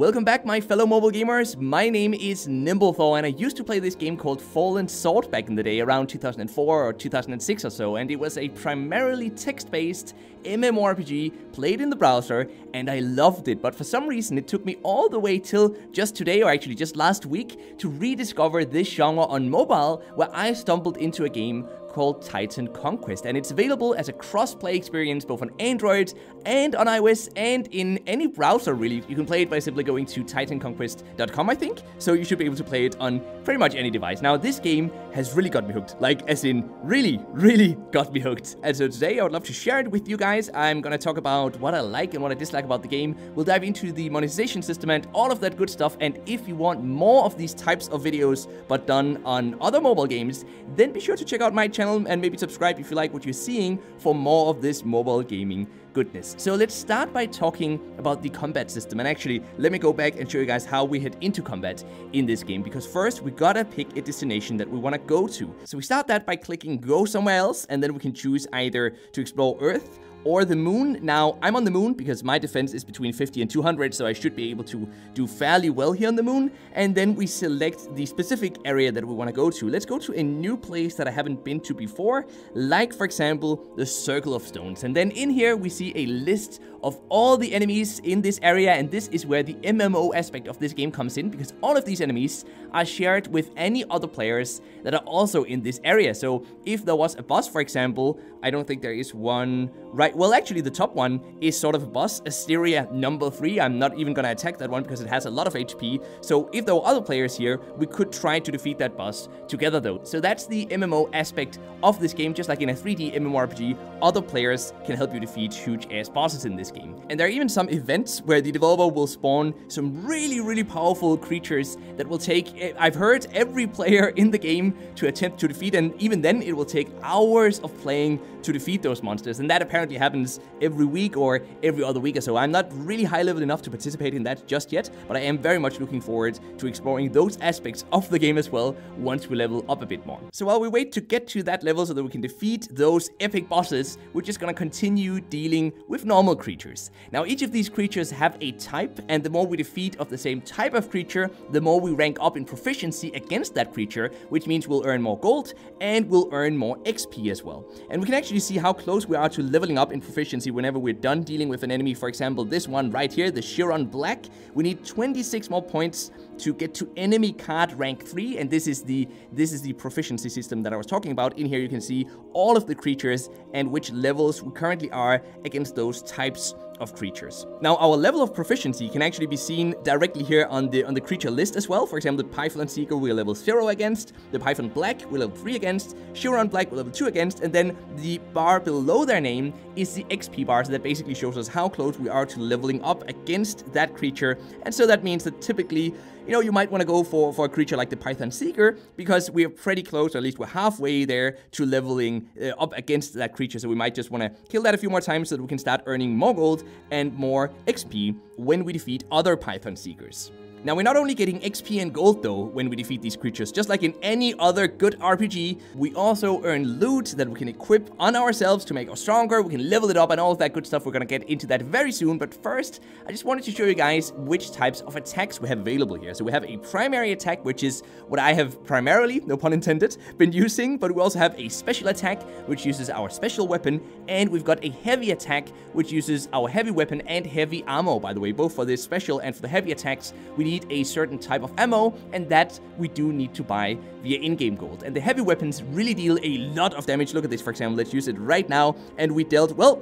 Welcome back, my fellow mobile gamers. My name is Nimblethor, and I used to play this game called Fallen Sword back in the day, around 2004 or 2006 or so, and it was a primarily text-based MMORPG played in the browser, and I loved it. But for some reason, it took me all the way till just today, or actually just last week, to rediscover this genre on mobile, where I stumbled into a game called Conquest, and it's available as a cross-play experience both on Android and on iOS and in any browser really. You can play it by simply going to titanconquest.com, I think, so you should be able to play it on pretty much any device. Now, this game has really got me hooked, like as in really got me hooked. And so today I would love to share it with you guys. I'm gonna talk about what I like and what I dislike about the game. We'll dive into the monetization system and all of that good stuff, and if you want more of these types of videos but done on other mobile games, then be sure to check out my channel and maybe subscribe if you like what you're seeing for more of this mobile gaming goodness. So let's start by talking about the combat system, and actually let me go back and show you guys how we head into combat in this game, because first we gotta pick a destination that we want to go to. So we start that by clicking go somewhere else, and then we can choose either to explore Earth or the moon. Now, I'm on the moon because my defense is between 50 and 200, so I should be able to do fairly well here on the moon. And then we select the specific area that we want to go to. Let's go to a new place that I haven't been to before, like, for example, the Circle of Stones. And then in here, we see a list of all the enemies in this area, and this is where the MMO aspect of this game comes in, because all of these enemies are shared with any other players that are also in this area. So if there was a boss, for example, I don't think there is one right. Well, actually, the top one is sort of a boss, Asteria number 3. I'm not even gonna attack that one because it has a lot of HP. So if there were other players here, we could try to defeat that boss together though. So that's the MMO aspect of this game. Just like in a 3D MMORPG, other players can help you defeat huge-ass bosses in this game. And there are even some events where the developer will spawn some really powerful creatures that will take, I've heard, every player in the game to attempt to defeat, and even then it will take hours of playing to defeat those monsters, and that apparently happens every week or every other week or so. I'm not really high level enough to participate in that just yet, but I am very much looking forward to exploring those aspects of the game as well once we level up a bit more. So while we wait to get to that level so that we can defeat those epic bosses, we're just gonna continue dealing with normal creatures. Now, each of these creatures have a type, and the more we defeat of the same type of creature, the more we rank up in proficiency against that creature, which means we'll earn more gold and we'll earn more XP as well. And we can actually see how close we are to leveling up in proficiency whenever we're done dealing with an enemy. For example, this one right here, the Chiron Black, we need 26 more points to get to enemy card rank 3, and this is the proficiency system that I was talking about. In here you can see all of the creatures and which levels we currently are against those types of creatures. Now, our level of proficiency can actually be seen directly here on the creature list as well. For example, the Python Seeker we're level 0 against, the Python Black we're level 3 against, Chiron Black we're level 2 against, and then the bar below their name is the XP bar, so that basically shows us how close we are to leveling up against that creature. And so that means that typically, you know, you might want to go for a creature like the Python Seeker, because we're pretty close, or at least we're halfway there to leveling up against that creature. So we might just want to kill that a few more times so that we can start earning more gold and more XP when we defeat other Python Seekers. Now, we're not only getting XP and gold though when we defeat these creatures. Just like in any other good RPG, we also earn loot that we can equip on ourselves to make us stronger. We can level it up and all of that good stuff. We're gonna get into that very soon, but first, I just wanted to show you guys which types of attacks we have available here. So we have a primary attack, which is what I have primarily, no pun intended, been using, but we also have a special attack, which uses our special weapon, and we've got a heavy attack, which uses our heavy weapon and heavy ammo. By the way, both for the special and for the heavy attacks, we need a certain type of ammo, and that we do need to buy via in-game gold. And the heavy weapons really deal a lot of damage. Look at this, for example. Let's use it right now, and we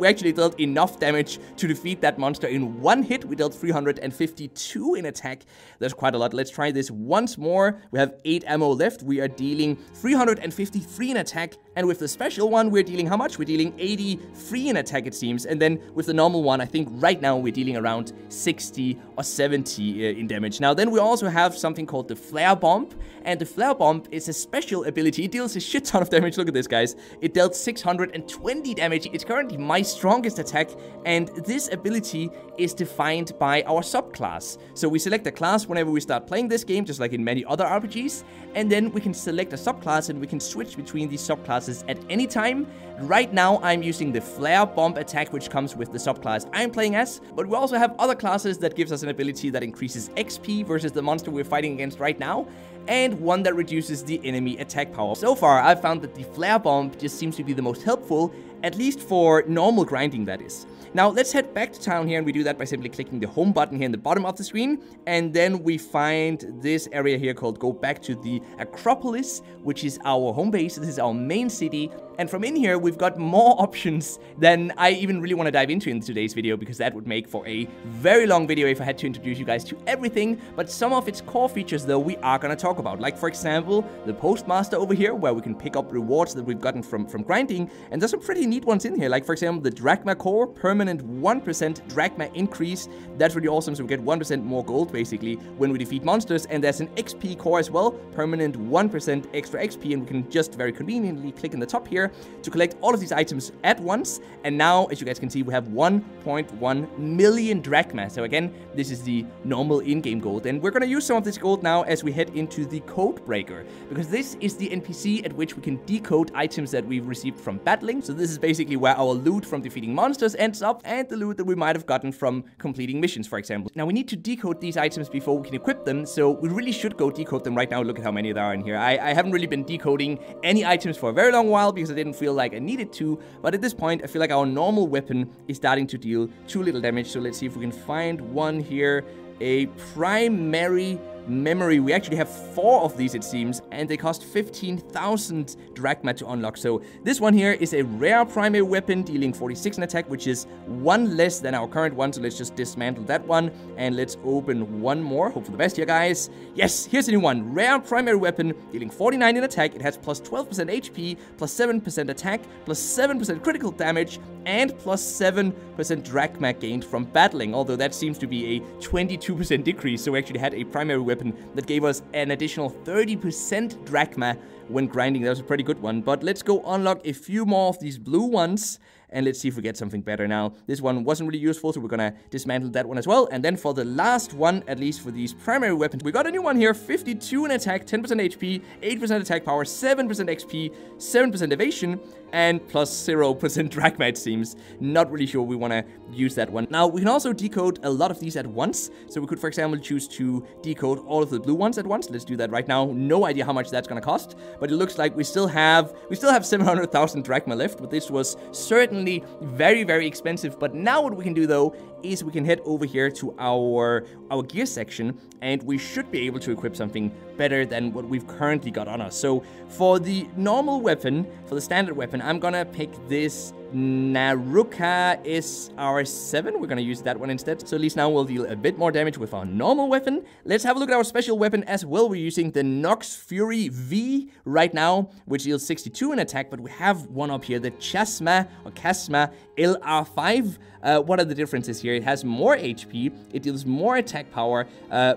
actually dealt enough damage to defeat that monster in one hit. We dealt 352 in attack. That's quite a lot. Let's try this once more. We have 8 ammo left. We are dealing 353 in attack, and with the special one, we're dealing how much? We're dealing 83 in attack, it seems. And then with the normal one, I think right now we're dealing around 60 or 70 in damage. Now, then we also have something called the Flare Bomb, and the Flare Bomb is a special ability. It deals a shit ton of damage. Look at this, guys. It dealt 620 damage. It's currently my strongest attack, and this ability is defined by our subclass. So we select a class whenever we start playing this game, just like in many other RPGs, and then we can select a subclass and we can switch between these subclasses at any time. Right now, I'm using the Flare Bomb attack, which comes with the subclass I'm playing as, but we also have other classes that gives us an ability that increases XP versus the monster we're fighting against right now, and one that reduces the enemy attack power. So far, I've found that the Flare Bomb just seems to be the most helpful, at least for normal grinding, that is. Now, let's head back to town here, and we do that by simply clicking the home button here in the bottom of the screen, and then we find this area here called Go Back to the Acropolis, which is our home base. This is our main city, and from in here, we've got more options than I even really want to dive into in today's video, because that would make for a very long video if I had to introduce you guys to everything. But some of its core features, though, we are going to talk about, like, for example, the Postmaster over here, where we can pick up rewards that we've gotten from grinding, and there's some pretty neat ones in here, like, for example, the Drachma Core, permanent 1% Drachma increase. That's really awesome, so we get 1% more gold, basically, when we defeat monsters, and there's an XP core as well, permanent 1% extra XP, and we can just very conveniently click in the top here to collect all of these items at once. And now, as you guys can see, we have 1.1 million drachma. So again, this is the normal in-game gold, and we're gonna use some of this gold now as we head into the Code Breaker, because this is the NPC at which we can decode items that we've received from battling. So this is basically where our loot from defeating monsters ends up, and the loot that we might have gotten from completing missions, for example. Now, we need to decode these items before we can equip them, so we really should go decode them right now. Look at how many there are in here. I haven't really been decoding any items for a very long while because I didn't feel like I needed to, but at this point, I feel like our normal weapon is starting to deal too little damage. So let's see if we can find one here. A primary memory. We actually have 4 of these, it seems, and they cost 15,000 drachma to unlock. So this one here is a rare primary weapon, dealing 46 in attack, which is 1 less than our current one. So let's just dismantle that one, and let's open one more. Hope for the best here, guys. Yes, here's a new one. Rare primary weapon, dealing 49 in attack. It has plus 12% HP, plus 7% attack, plus 7% critical damage, and plus 7% drachma gained from battling, although that seems to be a 22% decrease. So we actually had a primary weapon that gave us an additional 30% drachma when grinding. That was a pretty good one. But let's go unlock a few more of these blue ones, and let's see if we get something better now. This one wasn't really useful, so we're gonna dismantle that one as well. And then for the last one, at least for these primary weapons, we got a new one here. 52 in attack, 10% HP, 8% attack power, 7% XP, 7% evasion, and plus 0% drachma, it seems. Not really sure we want to use that one. Now, we can also decode a lot of these at once. So we could, for example, choose to decode all of the blue ones at once. Let's do that right now. No idea how much that's going to cost, but it looks like we still have 700,000 drachma left, but this was certainly very, very expensive. But now what we can do, though, is we can head over here to our gear section, and we should be able to equip something better than what we've currently got on us. So for the normal weapon, for the standard weapon, I'm gonna pick this Naruka SR7. We're gonna use that one instead. So at least now we'll deal a bit more damage with our normal weapon. Let's have a look at our special weapon as well. We're using the Nox Fury V right now, which deals 62 in attack, but we have one up here, the Chasma LR5. What are the differences here? It has more HP, it deals more attack power,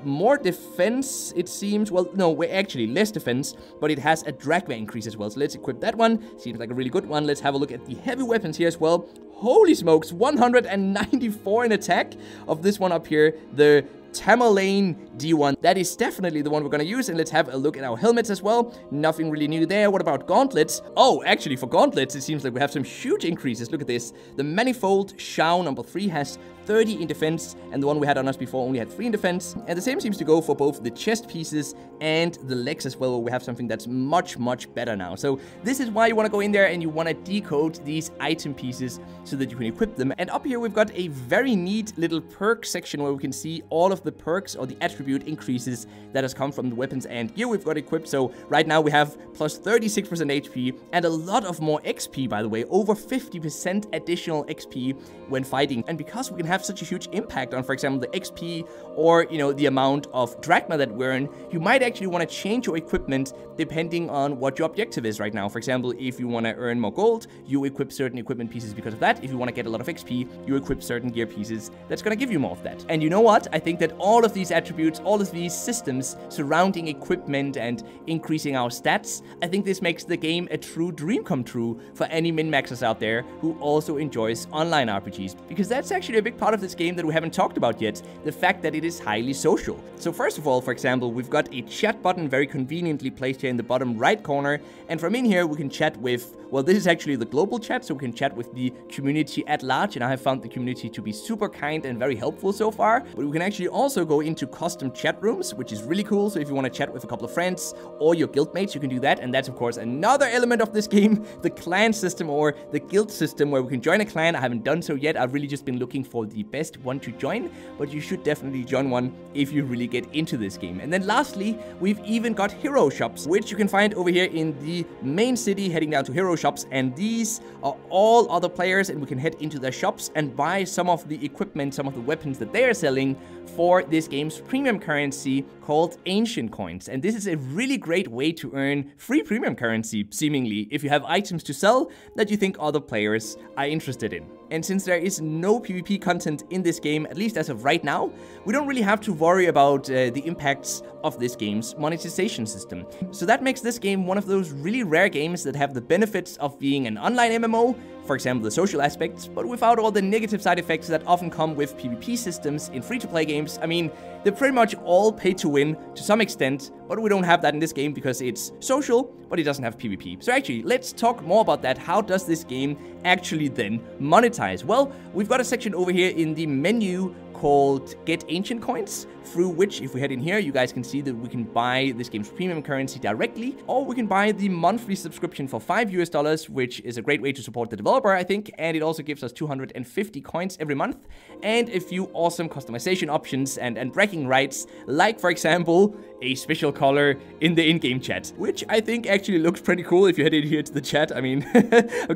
more defense, it seems. Well, no, actually less defense, but it has a drachma increase as well. So let's equip that one. Seems like a really good one. Let's have a look at the heavy weapons here as well. Holy smokes, 194 in attack of this one up here, the Tamerlane D1. That is definitely the one we're gonna use, and let's have a look at our helmets as well. Nothing really new there. What about gauntlets? Oh, actually, for gauntlets, it seems like we have some huge increases. Look at this. The Manifold Shao number 3 has 30 in defense, and the one we had on us before only had 3 in defense. And the same seems to go for both the chest pieces and the legs as well, where we have something that's much, much better now. So this is why you want to go in there and you want to decode these item pieces so that you can equip them. And up here, we've got a very neat little perk section where we can see all of the perks or the attribute increases that has come from the weapons and gear we've got equipped. So right now we have plus 36% HP and a lot of more XP, by the way, over 50% additional XP when fighting. And because we can have such a huge impact on, for example, the XP or, you know, the amount of drachma that we earn, you might actually want to change your equipment depending on what your objective is right now. For example, if you want to earn more gold, you equip certain equipment pieces because of that. If you want to get a lot of XP, you equip certain gear pieces that's going to give you more of that. And you know what? I think that all of these attributes, all of these systems surrounding equipment and increasing our stats, I think this makes the game a true dream come true for any min-maxers out there who also enjoys online RPGs. Because that's actually a big part of this game that we haven't talked about yet, the fact that it is highly social. So first of all, for example, we've got a chat button very conveniently placed here in the bottom right corner, and from in here we can chat with, well, this is actually the global chat, so we can chat with the community at large, and I have found the community to be super kind and very helpful so far. But we can actually also go into custom chat rooms, which is really cool, so if you want to chat with a couple of friends or your guildmates, you can do that. And that's of course another element of this game, the clan system or the guild system, where we can join a clan. I haven't done so yet. I've really just been looking for the best one to join, but you should definitely join one if you really get into this game. And then lastly, we've even got hero shops, which you can find over here in the main city, heading down to hero shops, and these are all other players, and we can head into their shops and buy some of the equipment, some of the weapons that they are selling for this game's premium currency called ancient coins. And this is a really great way to earn free premium currency, seemingly, if you have items to sell that you think other players are interested in. And since there is no PvP content in this game, at least as of right now, we don't really have to worry about the impacts of this game's monetization system. So that makes this game one of those really rare games that have the benefits of being an online MMO, for example the social aspects, but without all the negative side effects that often come with PvP systems in free-to-play games. I mean, they're pretty much all pay to win to some extent, but we don't have that in this game because it's social, but it doesn't have PvP. So actually, let's talk more about that. How does this game actually then monetize? Well, we've got a section over here in the menu called Get Ancient Coins, through which, if we head in here, you guys can see that we can buy this game's premium currency directly, or we can buy the monthly subscription for $5 US, which is a great way to support the developer, I think, and it also gives us 250 coins every month, and a few awesome customization options and bragging rights, like, for example, a special color in the in-game chat, which I think actually looks pretty cool if you head in here to the chat. I mean, I'm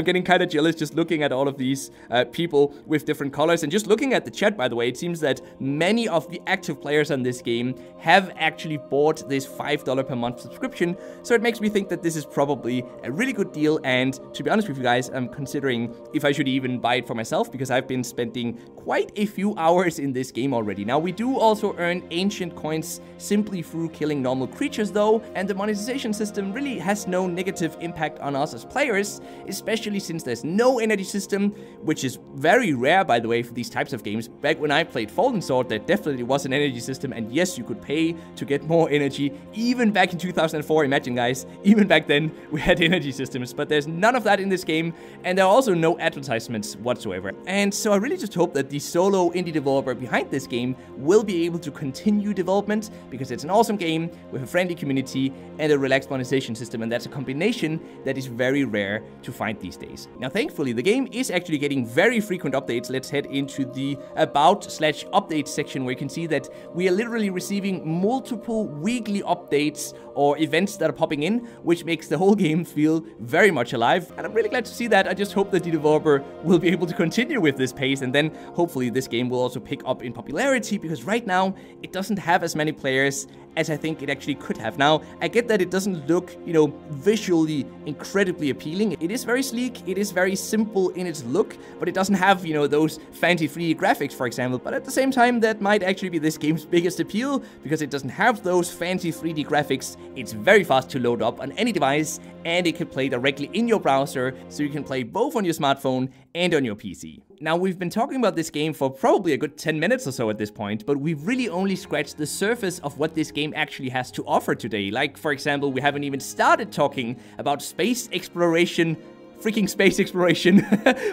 getting kind of jealous just looking at all of these people with different colors, and just looking at the chat, by the way, it seems that many of the active players on this game have actually bought this $5 per month subscription, so it makes me think that this is probably a really good deal. And to be honest with you guys, I'm considering if I should even buy it for myself, because I've been spending quite a few hours in this game already. Now, we do also earn ancient coins simply through killing normal creatures though, and the monetization system really has no negative impact on us as players, especially since there's no energy system, which is very rare, by the way, for these types of games. Back when I played Fallen Sword, there definitely was an energy system, and yes, you could pay to get more energy. Even back in 2004, imagine guys, even back then we had energy systems, but there's none of that in this game, and there are also no advertisements whatsoever. And so I really just hope that the solo indie developer behind this game will be able to continue development, because it's an awesome game with a friendly community and a relaxed monetization system, and that's a combination that is very rare to find these days. Now, thankfully, the game is actually getting very frequent updates. Let's head into the About/Updates section, where you can see that we are literally receiving multiple weekly updates or events that are popping in, which makes the whole game feel very much alive. And I'm really glad to see that. I just hope that the developer will be able to continue with this pace, and then hopefully this game will also pick up in popularity, because right now it doesn't have as many players as I think it actually could have. Now, I get that it doesn't look, visually incredibly appealing. It is very sleek, it is very simple in its look, but it doesn't have, those fancy 3D graphics, for example. But at the same time, that might actually be this game's biggest appeal, because it doesn't have those fancy 3D graphics. It's very fast to load up on any device, and it can play directly in your browser, so you can play both on your smartphone and on your PC. Now, we've been talking about this game for probably a good 10 minutes or so at this point, but we've really only scratched the surface of what this game actually has to offer today. Like, for example, we haven't even started talking about space exploration, freaking space exploration,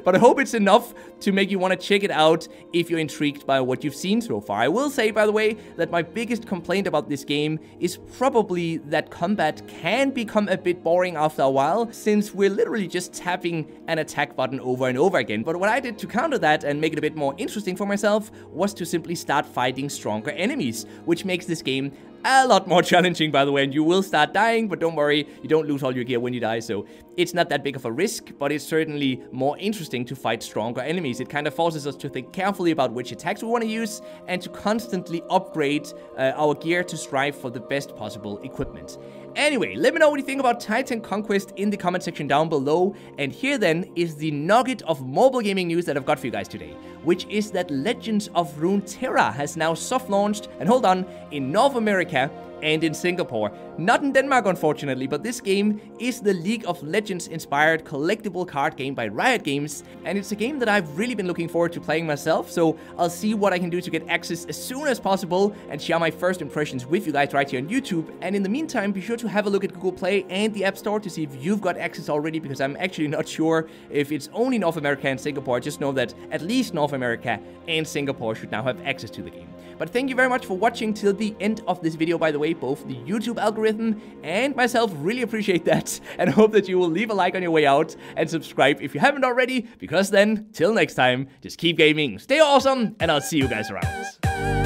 but I hope it's enough to make you want to check it out if you're intrigued by what you've seen so far. I will say, by the way, that my biggest complaint about this game is probably that combat can become a bit boring after a while, since we're literally just tapping an attack button over and over again. But what I did to counter that and make it a bit more interesting for myself was to simply start fighting stronger enemies, which makes this game a lot more challenging, by the way, and you will start dying, but don't worry, you don't lose all your gear when you die, so it's not that big of a risk, but it's certainly more interesting to fight stronger enemies. It kind of forces us to think carefully about which attacks we want to use, and to constantly upgrade our gear to strive for the best possible equipment. Anyway, let me know what you think about Titan Conquest in the comment section down below. And here then is the nugget of mobile gaming news that I've got for you guys today, which is that Legends of Runeterra has now soft launched, and hold on, in North America, and in Singapore. Not in Denmark, unfortunately, but this game is the League of Legends-inspired collectible card game by Riot Games, and it's a game that I've really been looking forward to playing myself, so I'll see what I can do to get access as soon as possible and share my first impressions with you guys right here on YouTube. And in the meantime, be sure to have a look at Google Play and the App Store to see if you've got access already, because I'm actually not sure if it's only North America and Singapore. I just know that at least North America and Singapore should now have access to the game. But thank you very much for watching till the end of this video, by the way. Both the YouTube algorithm and myself really appreciate that, and hope that you will leave a like on your way out and subscribe if you haven't already, because then, till next time, just keep gaming, stay awesome, and I'll see you guys around.